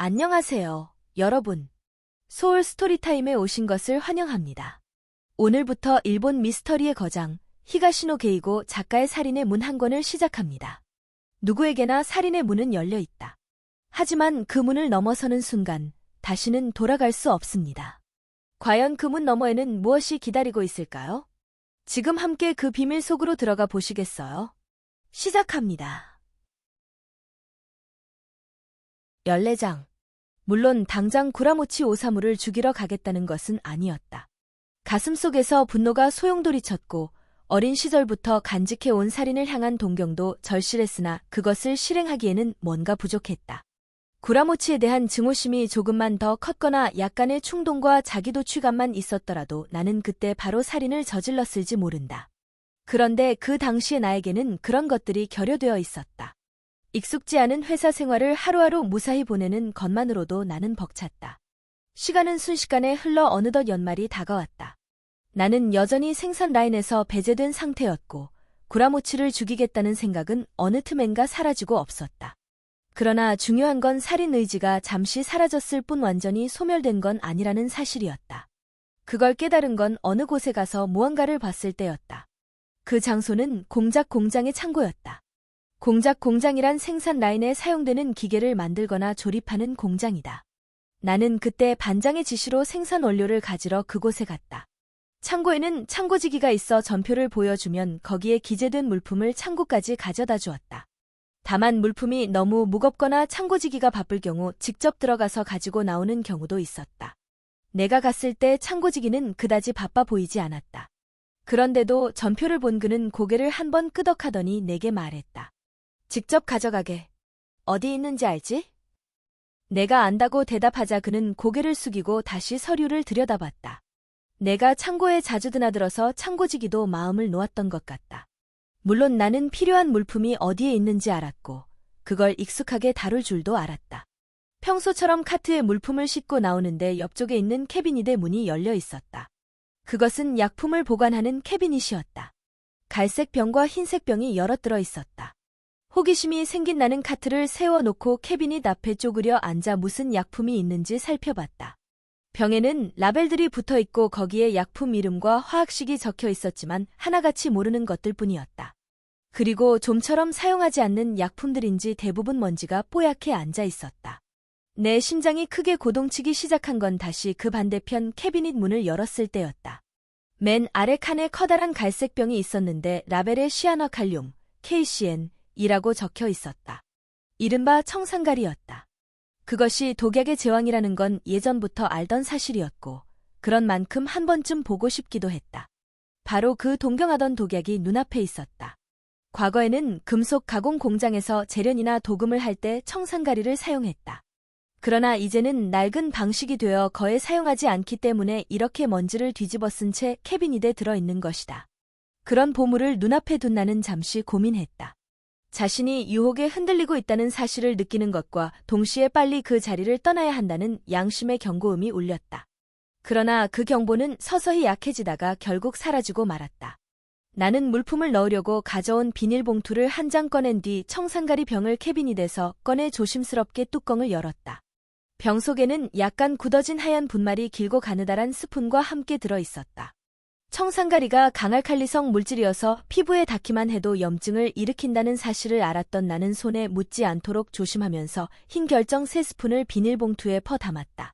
안녕하세요, 여러분. 소울 스토리타임에 오신 것을 환영합니다. 오늘부터 일본 미스터리의 거장, 히가시노 게이고 작가의 살인의 문 한 권을 시작합니다. 누구에게나 살인의 문은 열려 있다. 하지만 그 문을 넘어서는 순간, 다시는 돌아갈 수 없습니다. 과연 그 문 너머에는 무엇이 기다리고 있을까요? 지금 함께 그 비밀 속으로 들어가 보시겠어요? 시작합니다. 14장. 물론 당장 구라모치 오사무를 죽이러 가겠다는 것은 아니었다. 가슴속에서 분노가 소용돌이쳤고 어린 시절부터 간직해온 살인을 향한 동경도 절실했으나 그것을 실행하기에는 뭔가 부족했다. 구라모치에 대한 증오심이 조금만 더 컸거나 약간의 충동과 자기도취감만 있었더라도 나는 그때 바로 살인을 저질렀을지 모른다. 그런데 그 당시의 나에게는 그런 것들이 결여되어 있었다. 익숙지 않은 회사 생활을 하루하루 무사히 보내는 것만으로도 나는 벅찼다. 시간은 순식간에 흘러 어느덧 연말이 다가왔다. 나는 여전히 생산 라인에서 배제된 상태였고 구라모치를 죽이겠다는 생각은 어느 틈엔가 사라지고 없었다. 그러나 중요한 건 살인 의지가 잠시 사라졌을 뿐 완전히 소멸된 건 아니라는 사실이었다. 그걸 깨달은 건 어느 곳에 가서 무언가를 봤을 때였다. 그 장소는 공작 공장의 창고였다. 공작 공장이란 생산 라인에 사용되는 기계를 만들거나 조립하는 공장이다. 나는 그때 반장의 지시로 생산 원료를 가지러 그곳에 갔다. 창고에는 창고지기가 있어 전표를 보여주면 거기에 기재된 물품을 창고까지 가져다 주었다. 다만 물품이 너무 무겁거나 창고지기가 바쁠 경우 직접 들어가서 가지고 나오는 경우도 있었다. 내가 갔을 때 창고지기는 그다지 바빠 보이지 않았다. 그런데도 전표를 본 그는 고개를 한번 끄덕하더니 내게 말했다. 직접 가져가게. 어디 있는지 알지? 내가 안다고 대답하자 그는 고개를 숙이고 다시 서류를 들여다봤다. 내가 창고에 자주 드나들어서 창고지기도 마음을 놓았던 것 같다. 물론 나는 필요한 물품이 어디에 있는지 알았고 그걸 익숙하게 다룰 줄도 알았다. 평소처럼 카트에 물품을 싣고 나오는데 옆쪽에 있는 캐비닛의 문이 열려 있었다. 그것은 약품을 보관하는 캐비닛이었다. 갈색 병과 흰색 병이 여러 들어 있었다. 호기심이 생긴 나는 카트를 세워놓고 캐비닛 앞에 쪼그려 앉아 무슨 약품이 있는지 살펴봤다. 병에는 라벨들이 붙어있고 거기에 약품 이름과 화학식이 적혀 있었지만 하나같이 모르는 것들 뿐이었다. 그리고 좀처럼 사용하지 않는 약품들인지 대부분 먼지가 뽀얗게 앉아 있었다. 내 심장이 크게 고동치기 시작한 건 다시 그 반대편 캐비닛 문을 열었을 때였다. 맨 아래 칸에 커다란 갈색 병이 있었는데 라벨에 시아너칼륨, KCN, 이라고 적혀 있었다. 이른바 청산가리였다. 그것이 독약의 제왕이라는 건 예전부터 알던 사실이었고 그런 만큼 한 번쯤 보고 싶기도 했다. 바로 그 동경하던 독약이 눈앞에 있었다. 과거에는 금속 가공 공장에서 재련이나 도금을 할 때 청산가리를 사용했다. 그러나 이제는 낡은 방식이 되어 거의 사용하지 않기 때문에 이렇게 먼지를 뒤집어 쓴 채 캐비닛에 들어있는 것이다. 그런 보물을 눈앞에 둔 나는 잠시 고민했다. 자신이 유혹에 흔들리고 있다는 사실을 느끼는 것과 동시에 빨리 그 자리를 떠나야 한다는 양심의 경고음이 울렸다. 그러나 그 경보는 서서히 약해지다가 결국 사라지고 말았다. 나는 물품을 넣으려고 가져온 비닐봉투를 한 장 꺼낸 뒤 청산가리 병을 캐비닛에서 꺼내 조심스럽게 뚜껑을 열었다. 병 속에는 약간 굳어진 하얀 분말이 길고 가느다란 스푼과 함께 들어 있었다. 청산가리가 강알칼리성 물질이어서 피부에 닿기만 해도 염증을 일으킨다는 사실을 알았던 나는 손에 묻지 않도록 조심하면서 흰 결정 3스푼을 비닐봉투에 퍼 담았다.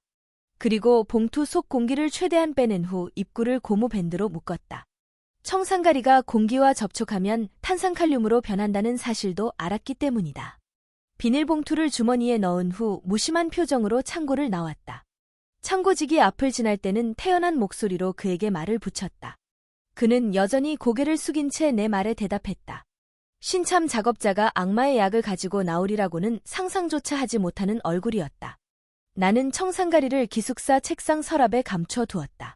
그리고 봉투 속 공기를 최대한 빼낸 후 입구를 고무 밴드로 묶었다. 청산가리가 공기와 접촉하면 탄산칼륨으로 변한다는 사실도 알았기 때문이다. 비닐봉투를 주머니에 넣은 후 무심한 표정으로 창고를 나왔다. 창고지기 앞을 지날 때는 태연한 목소리로 그에게 말을 붙였다. 그는 여전히 고개를 숙인 채 내 말에 대답했다. 신참 작업자가 악마의 약을 가지고 나오리라고는 상상조차 하지 못하는 얼굴이었다. 나는 청산가리를 기숙사 책상 서랍에 감춰두었다.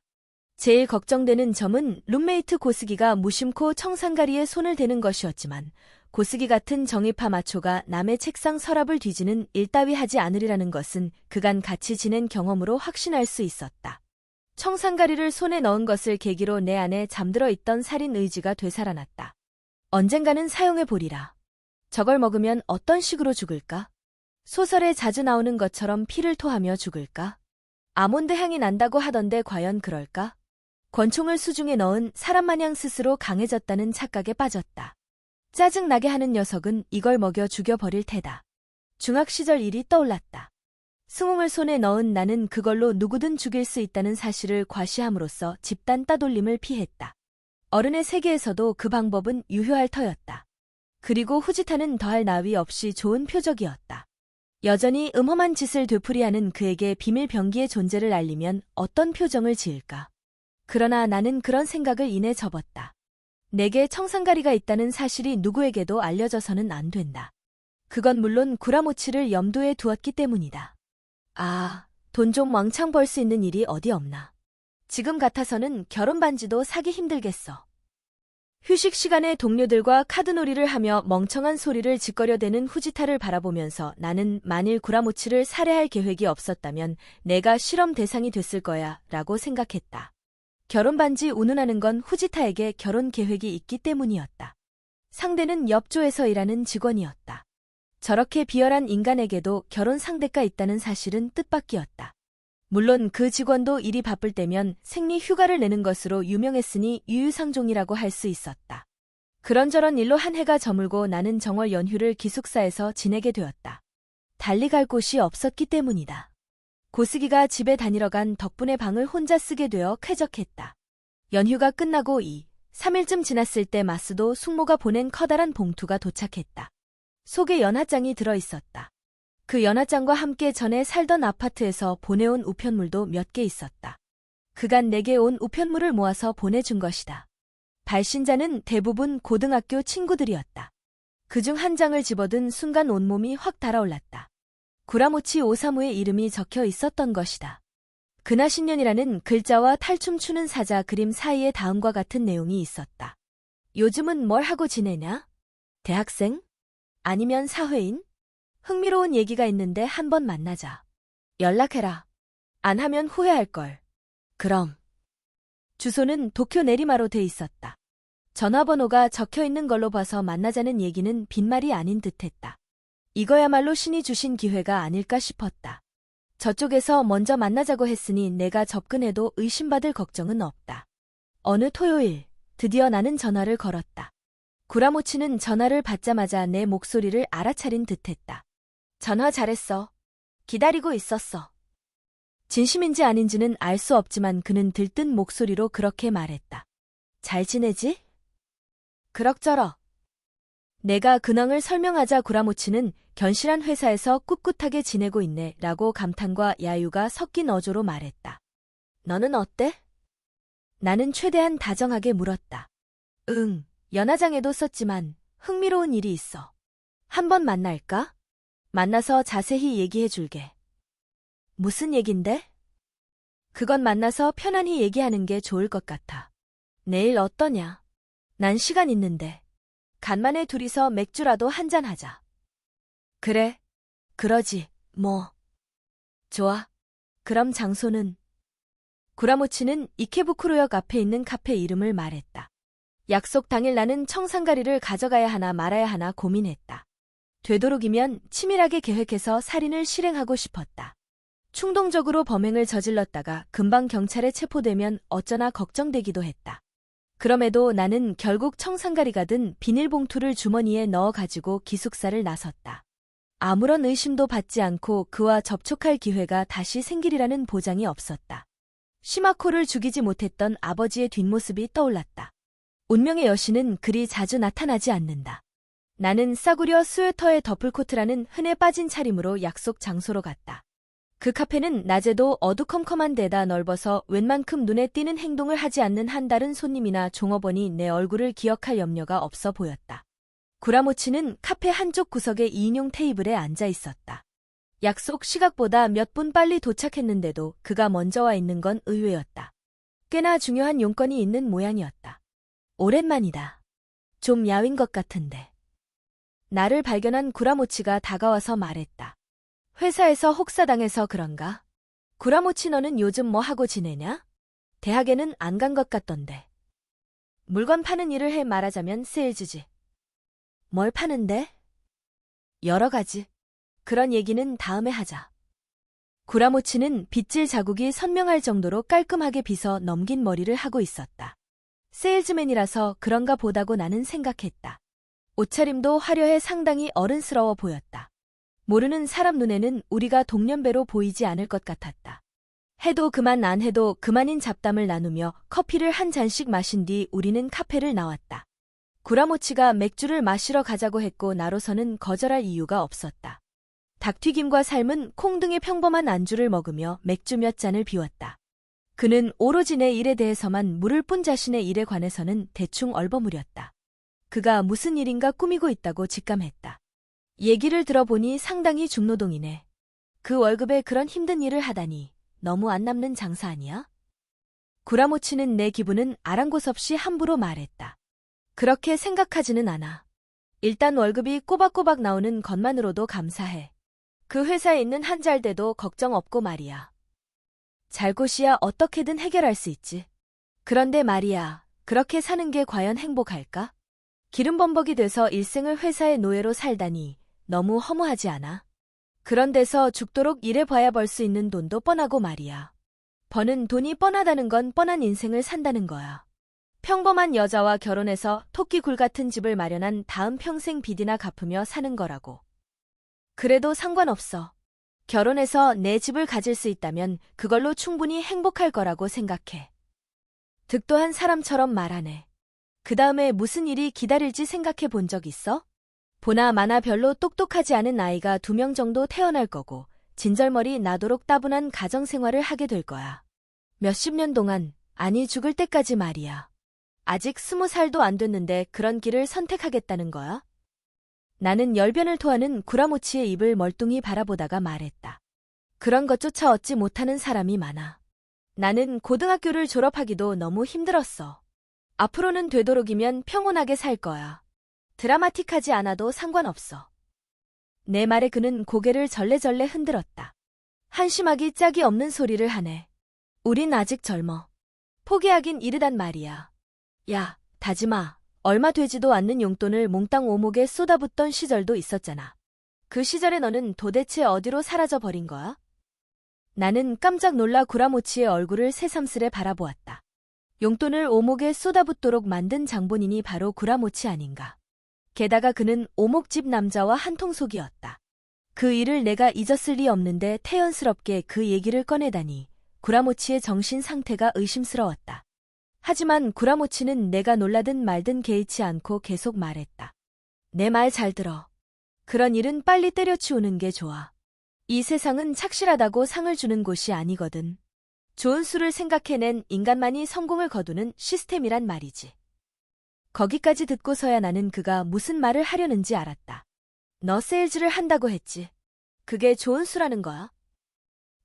제일 걱정되는 점은 룸메이트 고스기가 무심코 청산가리에 손을 대는 것이었지만 고스기 같은 정의파 마초가 남의 책상 서랍을 뒤지는 일 따위 하지 않으리라는 것은 그간 같이 지낸 경험으로 확신할 수 있었다. 청산가리를 손에 넣은 것을 계기로 내 안에 잠들어 있던 살인 의지가 되살아났다. 언젠가는 사용해 보리라. 저걸 먹으면 어떤 식으로 죽을까? 소설에 자주 나오는 것처럼 피를 토하며 죽을까? 아몬드 향이 난다고 하던데 과연 그럴까? 권총을 수중에 넣은 사람 마냥 스스로 강해졌다는 착각에 빠졌다. 짜증나게 하는 녀석은 이걸 먹여 죽여버릴 테다. 중학 시절 일이 떠올랐다. 승홍을 손에 넣은 나는 그걸로 누구든 죽일 수 있다는 사실을 과시함으로써 집단 따돌림을 피했다. 어른의 세계에서도 그 방법은 유효할 터였다. 그리고 후지타는 더할 나위 없이 좋은 표적이었다. 여전히 음험한 짓을 되풀이하는 그에게 비밀 병기의 존재를 알리면 어떤 표정을 지을까? 그러나 나는 그런 생각을 이내 접었다. 내게 청산가리가 있다는 사실이 누구에게도 알려져서는 안 된다. 그건 물론 구라모치를 염두에 두었기 때문이다. 아, 돈 좀 왕창 벌 수 있는 일이 어디 없나. 지금 같아서는 결혼 반지도 사기 힘들겠어. 휴식 시간에 동료들과 카드놀이를 하며 멍청한 소리를 짓거려대는 후지타를 바라보면서 나는 만일 구라모치를 살해할 계획이 없었다면 내가 실험 대상이 됐을 거야 라고 생각했다. 결혼 반지 운운하는 건 후지타에게 결혼 계획이 있기 때문이었다. 상대는 옆조에서 일하는 직원이었다. 저렇게 비열한 인간에게도 결혼 상대가 있다는 사실은 뜻밖이었다. 물론 그 직원도 일이 바쁠 때면 생리 휴가를 내는 것으로 유명했으니 유유상종이라고 할 수 있었다. 그런저런 일로 한 해가 저물고 나는 정월 연휴를 기숙사에서 지내게 되었다. 달리 갈 곳이 없었기 때문이다. 고스기가 집에 다니러 간 덕분에 방을 혼자 쓰게 되어 쾌적했다. 연휴가 끝나고 3일쯤 지났을 때 마스도 숙모가 보낸 커다란 봉투가 도착했다. 속에 연하장이 들어있었다. 그 연하장과 함께 전에 살던 아파트에서 보내온 우편물도 몇 개 있었다. 그간 내게 온 우편물을 모아서 보내준 것이다. 발신자는 대부분 고등학교 친구들이었다. 그중 한 장을 집어든 순간 온몸이 확 달아올랐다. 구라모치 오사무의 이름이 적혀 있었던 것이다. 근하신년이라는 글자와 탈춤 추는 사자 그림 사이에 다음과 같은 내용이 있었다. 요즘은 뭘 하고 지내냐? 대학생? 아니면 사회인? 흥미로운 얘기가 있는데 한번 만나자. 연락해라. 안 하면 후회할걸. 그럼. 주소는 도쿄 내리마로 돼 있었다. 전화번호가 적혀 있는 걸로 봐서 만나자는 얘기는 빈말이 아닌 듯했다. 이거야말로 신이 주신 기회가 아닐까 싶었다. 저쪽에서 먼저 만나자고 했으니 내가 접근해도 의심받을 걱정은 없다. 어느 토요일, 드디어 나는 전화를 걸었다. 구라모치는 전화를 받자마자 내 목소리를 알아차린 듯했다. 전화 잘했어. 기다리고 있었어. 진심인지 아닌지는 알 수 없지만 그는 들뜬 목소리로 그렇게 말했다. 잘 지내지? 그럭저럭. 내가 근황을 설명하자 구라모치는 견실한 회사에서 꿋꿋하게 지내고 있네 라고 감탄과 야유가 섞인 어조로 말했다. 너는 어때? 나는 최대한 다정하게 물었다. 응, 연하장에도 썼지만 흥미로운 일이 있어. 한번 만날까? 만나서 자세히 얘기해 줄게. 무슨 얘긴데? 그건 만나서 편안히 얘기하는 게 좋을 것 같아. 내일 어떠냐? 난 시간 있는데. 간만에 둘이서 맥주라도 한잔하자. 그래. 그러지, 뭐. 좋아. 그럼 장소는? 구라모치는 이케부쿠로역 앞에 있는 카페 이름을 말했다. 약속 당일 나는 청산가리를 가져가야 하나 말아야 하나 고민했다. 되도록이면 치밀하게 계획해서 살인을 실행하고 싶었다. 충동적으로 범행을 저질렀다가 금방 경찰에 체포되면 어쩌나 걱정되기도 했다. 그럼에도 나는 결국 청산가리가 든 비닐봉투를 주머니에 넣어가지고 기숙사를 나섰다. 아무런 의심도 받지 않고 그와 접촉할 기회가 다시 생기리라는 보장이 없었다. 시마코를 죽이지 못했던 아버지의 뒷모습이 떠올랐다. 운명의 여신은 그리 자주 나타나지 않는다. 나는 싸구려 스웨터에 더플코트라는 흔해 빠진 차림으로 약속 장소로 갔다. 그 카페는 낮에도 어두컴컴한 데다 넓어서 웬만큼 눈에 띄는 행동을 하지 않는 한다른 손님이나 종업원이 내 얼굴을 기억할 염려가 없어 보였다. 구라모치는 카페 한쪽 구석의 2인용 테이블에 앉아 있었다. 약속 시각보다 몇 분 빨리 도착했는데도 그가 먼저 와 있는 건 의외였다. 꽤나 중요한 용건이 있는 모양이었다. 오랜만이다. 좀 야윈 것 같은데. 나를 발견한 구라모치가 다가와서 말했다. 회사에서 혹사당해서 그런가? 구라모치 너는 요즘 뭐 하고 지내냐? 대학에는 안 간 것 같던데. 물건 파는 일을 해 말하자면 세일즈지. 뭘 파는데? 여러 가지. 그런 얘기는 다음에 하자. 구라모치는 빗질 자국이 선명할 정도로 깔끔하게 빗어 넘긴 머리를 하고 있었다. 세일즈맨이라서 그런가 보다고 나는 생각했다. 옷차림도 화려해 상당히 어른스러워 보였다. 모르는 사람 눈에는 우리가 동년배로 보이지 않을 것 같았다. 해도 그만 안 해도 그만인 잡담을 나누며 커피를 한 잔씩 마신 뒤 우리는 카페를 나왔다. 구라모치가 맥주를 마시러 가자고 했고 나로서는 거절할 이유가 없었다. 닭튀김과 삶은 콩 등의 평범한 안주를 먹으며 맥주 몇 잔을 비웠다. 그는 오로지 내 일에 대해서만 물을 뿐 자신의 일에 관해서는 대충 얼버무렸다. 그가 무슨 일인가 꾸미고 있다고 직감했다. 얘기를 들어보니 상당히 중노동이네. 그 월급에 그런 힘든 일을 하다니 너무 안 남는 장사 아니야? 구라모치는 내 기분은 아랑곳 없이 함부로 말했다. 그렇게 생각하지는 않아. 일단 월급이 꼬박꼬박 나오는 것만으로도 감사해. 그 회사에 있는 한 잘돼도 걱정 없고 말이야. 잘못이야 어떻게든 해결할 수 있지. 그런데 말이야, 그렇게 사는 게 과연 행복할까? 기름범벅이 돼서 일생을 회사의 노예로 살다니 너무 허무하지 않아? 그런 데서 죽도록 일해봐야 벌 수 있는 돈도 뻔하고 말이야. 버는 돈이 뻔하다는 건 뻔한 인생을 산다는 거야. 평범한 여자와 결혼해서 토끼굴 같은 집을 마련한 다음 평생 빚이나 갚으며 사는 거라고. 그래도 상관없어. 결혼해서 내 집을 가질 수 있다면 그걸로 충분히 행복할 거라고 생각해. 득도한 사람처럼 말하네. 그 다음에 무슨 일이 기다릴지 생각해 본 적 있어? 보나 마나 별로 똑똑하지 않은 아이가 2명 정도 태어날 거고 진절머리 나도록 따분한 가정생활을 하게 될 거야. 몇십 년 동안, 아니 죽을 때까지 말이야. 아직 20살도 안 됐는데 그런 길을 선택하겠다는 거야? 나는 열변을 토하는 구라모치의 입을 멀뚱히 바라보다가 말했다. 그런 것조차 얻지 못하는 사람이 많아. 나는 고등학교를 졸업하기도 너무 힘들었어. 앞으로는 되도록이면 평온하게 살 거야. 드라마틱하지 않아도 상관없어. 내 말에 그는 고개를 절레절레 흔들었다. 한심하기 짝이 없는 소리를 하네. 우린 아직 젊어. 포기하긴 이르단 말이야. 야, 다지마. 얼마 되지도 않는 용돈을 몽땅 오목에 쏟아붓던 시절도 있었잖아. 그 시절에 너는 도대체 어디로 사라져 버린 거야? 나는 깜짝 놀라 구라모치의 얼굴을 새삼스레 바라보았다. 용돈을 오목에 쏟아붓도록 만든 장본인이 바로 구라모치 아닌가. 게다가 그는 오목집 남자와 한통속이었다. 그 일을 내가 잊었을 리 없는데 태연스럽게 그 얘기를 꺼내다니 구라모치의 정신 상태가 의심스러웠다. 하지만 구라모치는 내가 놀라든 말든 개의치 않고 계속 말했다. 내 말 잘 들어. 그런 일은 빨리 때려치우는 게 좋아. 이 세상은 착실하다고 상을 주는 곳이 아니거든. 좋은 수를 생각해낸 인간만이 성공을 거두는 시스템이란 말이지. 거기까지 듣고서야 나는 그가 무슨 말을 하려는지 알았다. 너 세일즈를 한다고 했지. 그게 좋은 수라는 거야?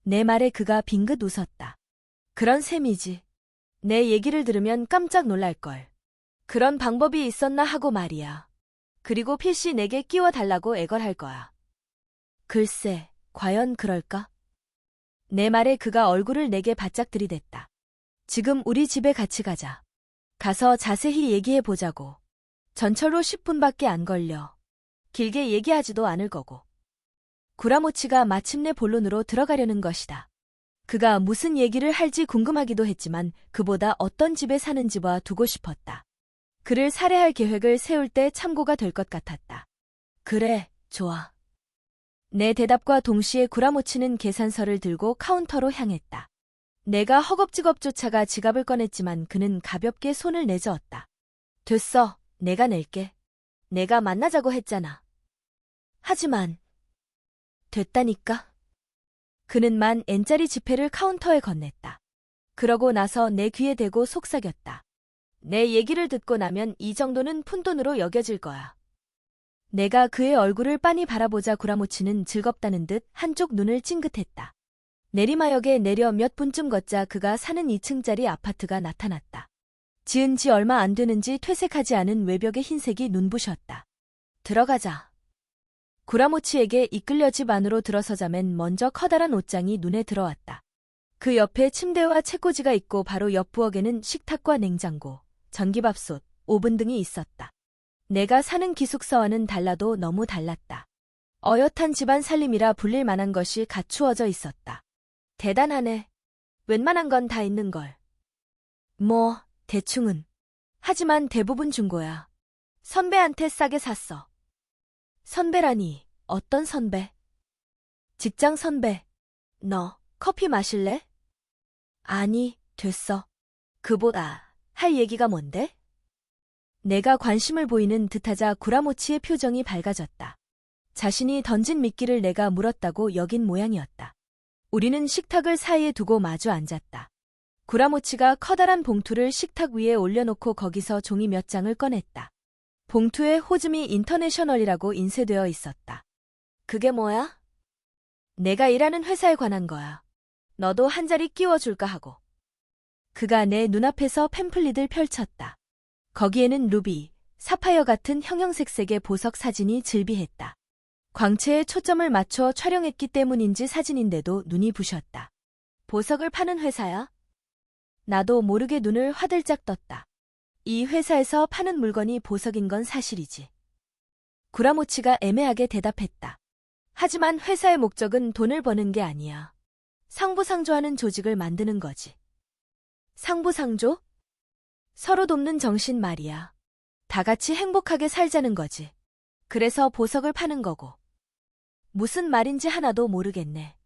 내 말에 그가 빙긋 웃었다. 그런 셈이지. 내 얘기를 들으면 깜짝 놀랄걸. 그런 방법이 있었나 하고 말이야. 그리고 필시 내게 끼워달라고 애걸할 거야. 글쎄, 과연 그럴까? 내 말에 그가 얼굴을 내게 바짝 들이댔다. 지금 우리 집에 같이 가자. 가서 자세히 얘기해보자고. 전철로 10분밖에 안 걸려. 길게 얘기하지도 않을 거고. 구라모치가 마침내 본론으로 들어가려는 것이다. 그가 무슨 얘기를 할지 궁금하기도 했지만 그보다 어떤 집에 사는지 봐 두고 싶었다. 그를 살해할 계획을 세울 때 참고가 될 것 같았다. 그래, 좋아. 내 대답과 동시에 구라모치는 계산서를 들고 카운터로 향했다. 내가 허겁지겁 쫓아가 지갑을 꺼냈지만 그는 가볍게 손을 내저었다. 됐어, 내가 낼게. 내가 만나자고 했잖아. 하지만 됐다니까. 그는 $10짜리 지폐를 카운터에 건넸다. 그러고 나서 내 귀에 대고 속삭였다. 내 얘기를 듣고 나면 이 정도는 푼돈으로 여겨질 거야. 내가 그의 얼굴을 빤히 바라보자 구라모치는 즐겁다는 듯 한쪽 눈을 찡긋했다. 내리마역에 내려 몇 분쯤 걷자 그가 사는 2층짜리 아파트가 나타났다. 지은 지 얼마 안 되는지 퇴색하지 않은 외벽의 흰색이 눈부셨다. 들어가자. 구라모치에게 이끌려 집 안으로 들어서자면 먼저 커다란 옷장이 눈에 들어왔다. 그 옆에 침대와 책꽂이가 있고 바로 옆 부엌에는 식탁과 냉장고, 전기밥솥, 오븐 등이 있었다. 내가 사는 기숙사와는 달라도 너무 달랐다. 어엿한 집안 살림이라 불릴 만한 것이 갖추어져 있었다. 대단하네. 웬만한 건 다 있는걸. 뭐, 대충은. 하지만 대부분 중고야. 선배한테 싸게 샀어. 선배라니, 어떤 선배? 직장 선배. 너, 커피 마실래? 아니, 됐어. 그보다, 할 얘기가 뭔데? 내가 관심을 보이는 듯하자 구라모치의 표정이 밝아졌다. 자신이 던진 미끼를 내가 물었다고 여긴 모양이었다. 우리는 식탁을 사이에 두고 마주 앉았다. 구라모치가 커다란 봉투를 식탁 위에 올려놓고 거기서 종이 몇 장을 꺼냈다. 봉투에 호즈미 인터내셔널이라고 인쇄되어 있었다. 그게 뭐야? 내가 일하는 회사에 관한 거야. 너도 한 자리 끼워줄까 하고. 그가 내 눈앞에서 팸플릿을 펼쳤다. 거기에는 루비, 사파이어 같은 형형색색의 보석 사진이 즐비했다. 광채에 초점을 맞춰 촬영했기 때문인지 사진인데도 눈이 부셨다. 보석을 파는 회사야? 나도 모르게 눈을 화들짝 떴다. 이 회사에서 파는 물건이 보석인 건 사실이지. 구라모치가 애매하게 대답했다. 하지만 회사의 목적은 돈을 버는 게 아니야. 상부상조하는 조직을 만드는 거지. 상부상조? 서로 돕는 정신 말이야. 다 같이 행복하게 살자는 거지. 그래서 보석을 파는 거고. 무슨 말인지 하나도 모르겠네.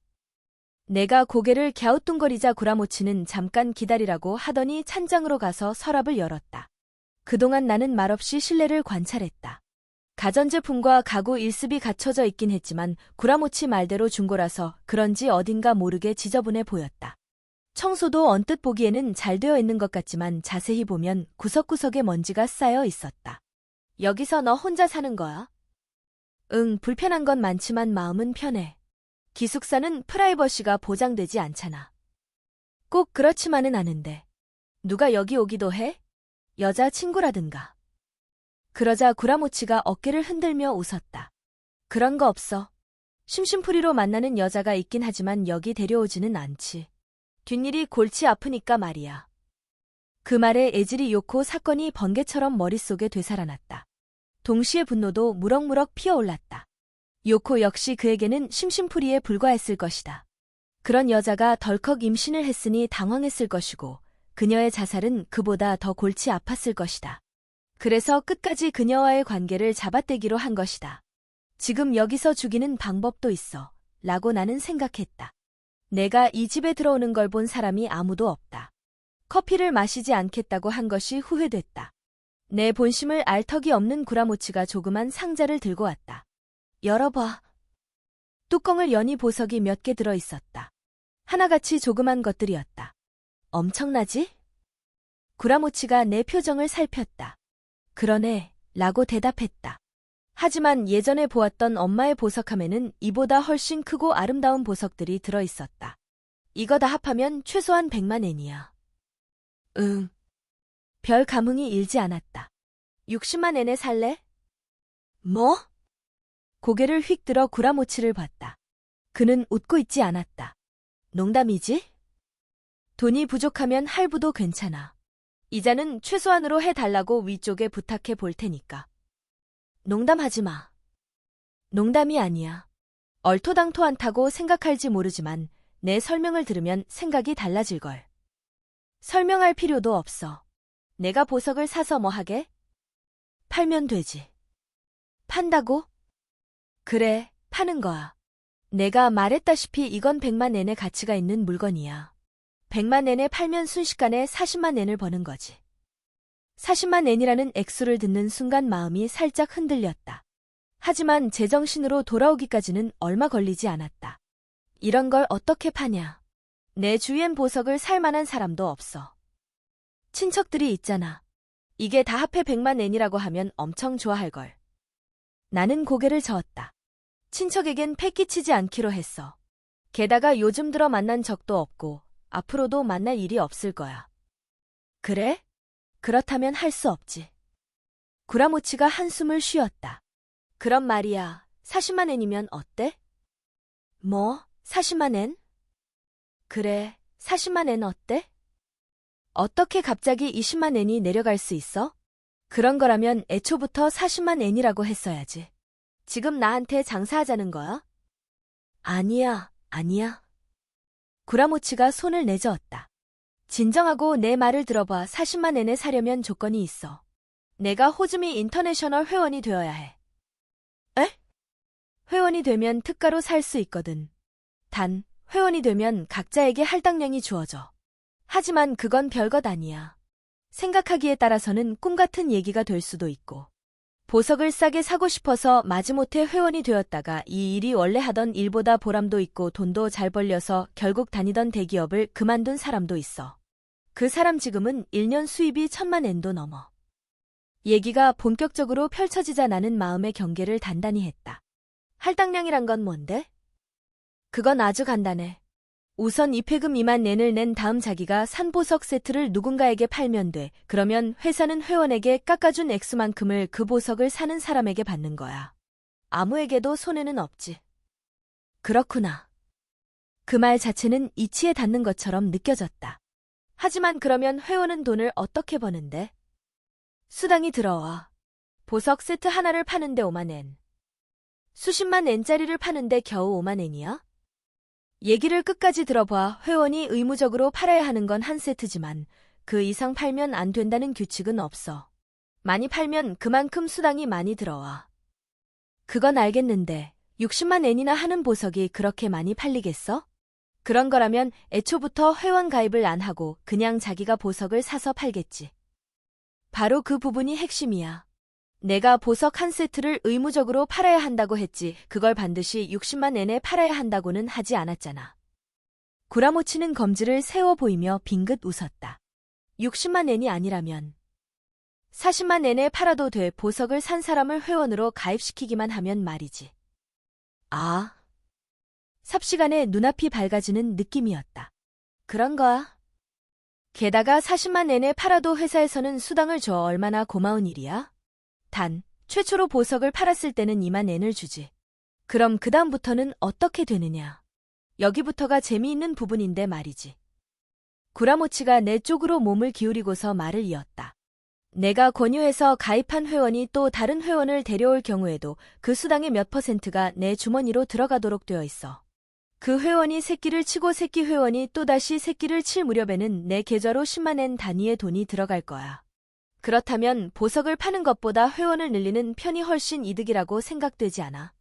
내가 고개를 갸우뚱거리자 구라모치는 잠깐 기다리라고 하더니 찬장으로 가서 서랍을 열었다. 그동안 나는 말없이 실내를 관찰했다. 가전제품과 가구 일습이 갖춰져 있긴 했지만 구라모치 말대로 중고라서 그런지 어딘가 모르게 지저분해 보였다. 청소도 언뜻 보기에는 잘 되어 있는 것 같지만 자세히 보면 구석구석에 먼지가 쌓여 있었다. 여기서 너 혼자 사는 거야? 응, 불편한 건 많지만 마음은 편해. 기숙사는 프라이버시가 보장되지 않잖아. 꼭 그렇지만은 않은데. 누가 여기 오기도 해? 여자친구라든가. 그러자 구라모치가 어깨를 흔들며 웃었다. 그런 거 없어. 심심풀이로 만나는 여자가 있긴 하지만 여기 데려오지는 않지. 뒷일이 골치 아프니까 말이야. 그 말에 에즈리 요코 사건이 번개처럼 머릿속에 되살아났다. 동시에 분노도 무럭무럭 피어올랐다. 요코 역시 그에게는 심심풀이에 불과했을 것이다. 그런 여자가 덜컥 임신을 했으니 당황했을 것이고 그녀의 자살은 그보다 더 골치 아팠을 것이다. 그래서 끝까지 그녀와의 관계를 잡아떼기로 한 것이다. 지금 여기서 죽이는 방법도 있어. 라고 나는 생각했다. 내가 이 집에 들어오는 걸 본 사람이 아무도 없다. 커피를 마시지 않겠다고 한 것이 후회됐다. 내 본심을 알 턱이 없는 구라모치가 조그만 상자를 들고 왔다. 열어봐. 뚜껑을 여니 보석이 몇 개 들어있었다. 하나같이 조그만 것들이었다. 엄청나지? 구라모치가 내 표정을 살폈다. 그러네, 라고 대답했다. 하지만 예전에 보았던 엄마의 보석함에는 이보다 훨씬 크고 아름다운 보석들이 들어있었다. 이거 다 합하면 최소한 100만 엔이야. 응. 별 감흥이 일지 않았다. 60만 엔에 살래? 뭐? 고개를 휙 들어 구라모치를 봤다. 그는 웃고 있지 않았다. 농담이지? 돈이 부족하면 할부도 괜찮아. 이자는 최소한으로 해달라고 위쪽에 부탁해 볼 테니까. 농담하지 마. 농담이 아니야. 얼토당토 않다고 생각할지 모르지만 내 설명을 들으면 생각이 달라질걸. 설명할 필요도 없어. 내가 보석을 사서 뭐 하게? 팔면 되지. 판다고? 그래, 파는 거야. 내가 말했다시피 이건 100만 엔의 가치가 있는 물건이야. 100만 엔에 팔면 순식간에 40만 엔을 버는 거지. 40만 엔이라는 액수를 듣는 순간 마음이 살짝 흔들렸다. 하지만 제정신으로 돌아오기까지는 얼마 걸리지 않았다. 이런 걸 어떻게 파냐. 내 주위엔 보석을 살 만한 사람도 없어. 친척들이 있잖아. 이게 다 합해 100만 엔이라고 하면 엄청 좋아할걸. 나는 고개를 저었다. 친척에겐 패끼치지 않기로 했어. 게다가 요즘 들어 만난 적도 없고 앞으로도 만날 일이 없을 거야. 그래? 그렇다면 할 수 없지. 구라모치가 한숨을 쉬었다. 그럼 말이야, 40만 엔이면 어때? 뭐, 40만 엔? 그래, 40만 엔 어때? 어떻게 갑자기 20만 엔이 내려갈 수 있어? 그런 거라면 애초부터 40만 엔이라고 했어야지. 지금 나한테 장사하자는 거야? 아니야, 아니야. 구라모치가 손을 내저었다. 진정하고 내 말을 들어봐. 40만 엔에 사려면 조건이 있어. 내가 호즈미 인터내셔널 회원이 되어야 해. 에? 회원이 되면 특가로 살 수 있거든. 단, 회원이 되면 각자에게 할당량이 주어져. 하지만 그건 별것 아니야. 생각하기에 따라서는 꿈같은 얘기가 될 수도 있고. 보석을 싸게 사고 싶어서 마지못해 회원이 되었다가 이 일이 원래 하던 일보다 보람도 있고 돈도 잘 벌려서 결국 다니던 대기업을 그만둔 사람도 있어. 그 사람 지금은 1년 수입이 1,000만 엔도 넘어. 얘기가 본격적으로 펼쳐지자 나는 마음의 경계를 단단히 했다. 할당량이란 건 뭔데? 그건 아주 간단해. 우선 입회금 2만 엔을 낸 다음 자기가 산 보석 세트를 누군가에게 팔면 돼. 그러면 회사는 회원에게 깎아준 액수만큼을 그 보석을 사는 사람에게 받는 거야. 아무에게도 손해는 없지. 그렇구나. 그 말 자체는 이치에 닿는 것처럼 느껴졌다. 하지만 그러면 회원은 돈을 어떻게 버는데? 수당이 들어와. 보석 세트 하나를 파는데 5만 엔. 수십만 엔짜리를 파는데 겨우 5만 엔이야? 얘기를 끝까지 들어봐. 회원이 의무적으로 팔아야 하는 건 한 세트지만 그 이상 팔면 안 된다는 규칙은 없어. 많이 팔면 그만큼 수당이 많이 들어와. 그건 알겠는데 60만 엔이나 하는 보석이 그렇게 많이 팔리겠어? 그런 거라면 애초부터 회원 가입을 안 하고 그냥 자기가 보석을 사서 팔겠지. 바로 그 부분이 핵심이야. 내가 보석 한 세트를 의무적으로 팔아야 한다고 했지 그걸 반드시 60만 엔에 팔아야 한다고는 하지 않았잖아. 구라모치는 검지를 세워 보이며 빙긋 웃었다. 60만 엔이 아니라면 40만 엔에 팔아도 돼. 보석을 산 사람을 회원으로 가입시키기만 하면 말이지. 아. 삽시간에 눈앞이 밝아지는 느낌이었다. 그런 거야. 게다가 40만 엔에 팔아도 회사에서는 수당을 줘. 얼마나 고마운 일이야? 단, 최초로 보석을 팔았을 때는 2만 엔을 주지. 그럼 그 다음부터는 어떻게 되느냐? 여기부터가 재미있는 부분인데 말이지. 구라모치가 내 쪽으로 몸을 기울이고서 말을 이었다. 내가 권유해서 가입한 회원이 또 다른 회원을 데려올 경우에도 그 수당의 몇 %가 내 주머니로 들어가도록 되어 있어. 그 회원이 새끼를 치고 새끼 회원이 또다시 새끼를 칠 무렵에는 내 계좌로 10만 엔 단위의 돈이 들어갈 거야. 그렇다면 보석을 파는 것보다 회원을 늘리는 편이 훨씬 이득이라고 생각되지 않아?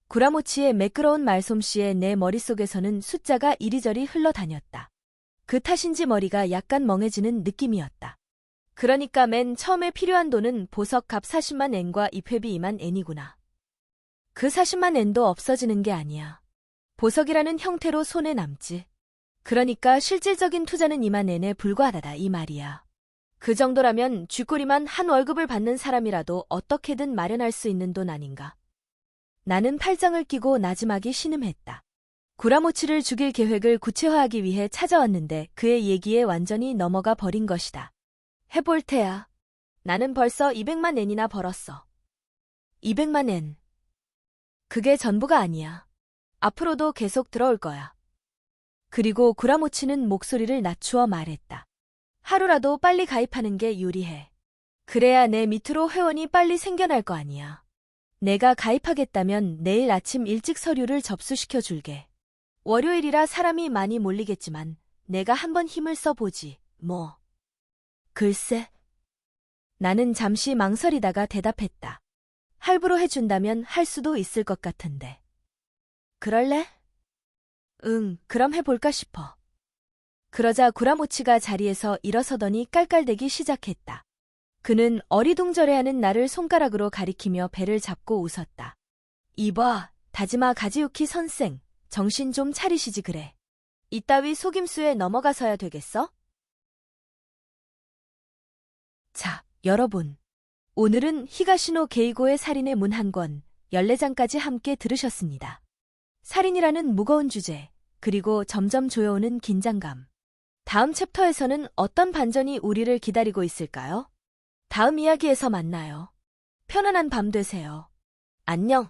구라모치의 매끄러운 말솜씨에 내 머릿속에서는 숫자가 이리저리 흘러다녔다. 그 탓인지 머리가 약간 멍해지는 느낌이었다. 그러니까 맨 처음에 필요한 돈은 보석 값 40만 엔과 입회비 2만 엔이구나. 그 40만 엔도 없어지는 게 아니야. 보석이라는 형태로 손에 남지. 그러니까 실질적인 투자는 2만 엔에 불과하다 이 말이야. 그 정도라면 쥐꼬리만 한 월급을 받는 사람이라도 어떻게든 마련할 수 있는 돈 아닌가. 나는 팔짱을 끼고 나지막이 신음했다. 구라모치를 죽일 계획을 구체화하기 위해 찾아왔는데 그의 얘기에 완전히 넘어가 버린 것이다. 해볼 테야. 나는 벌써 200만 엔이나 벌었어. 200만 엔. 그게 전부가 아니야. 앞으로도 계속 들어올 거야. 그리고 구라모치는 목소리를 낮추어 말했다. 하루라도 빨리 가입하는 게 유리해. 그래야 내 밑으로 회원이 빨리 생겨날 거 아니야. 내가 가입하겠다면 내일 아침 일찍 서류를 접수시켜 줄게. 월요일이라 사람이 많이 몰리겠지만 내가 한번 힘을 써보지, 뭐. 글쎄. 나는 잠시 망설이다가 대답했다. 할부로 해준다면 할 수도 있을 것 같은데. 그럴래? 응, 그럼 해볼까 싶어. 그러자 구라모치가 자리에서 일어서더니 깔깔대기 시작했다. 그는 어리둥절해하는 나를 손가락으로 가리키며 배를 잡고 웃었다. 이봐, 다지마 가지유키 선생, 정신 좀 차리시지 그래. 이따위 속임수에 넘어가서야 되겠어? 자, 여러분. 오늘은 히가시노 게이고의 살인의 문 한 권, 14장까지 함께 들으셨습니다. 살인이라는 무거운 주제, 그리고 점점 조여오는 긴장감. 다음 챕터에서는 어떤 반전이 우리를 기다리고 있을까요? 다음 이야기에서 만나요. 편안한 밤 되세요. 안녕.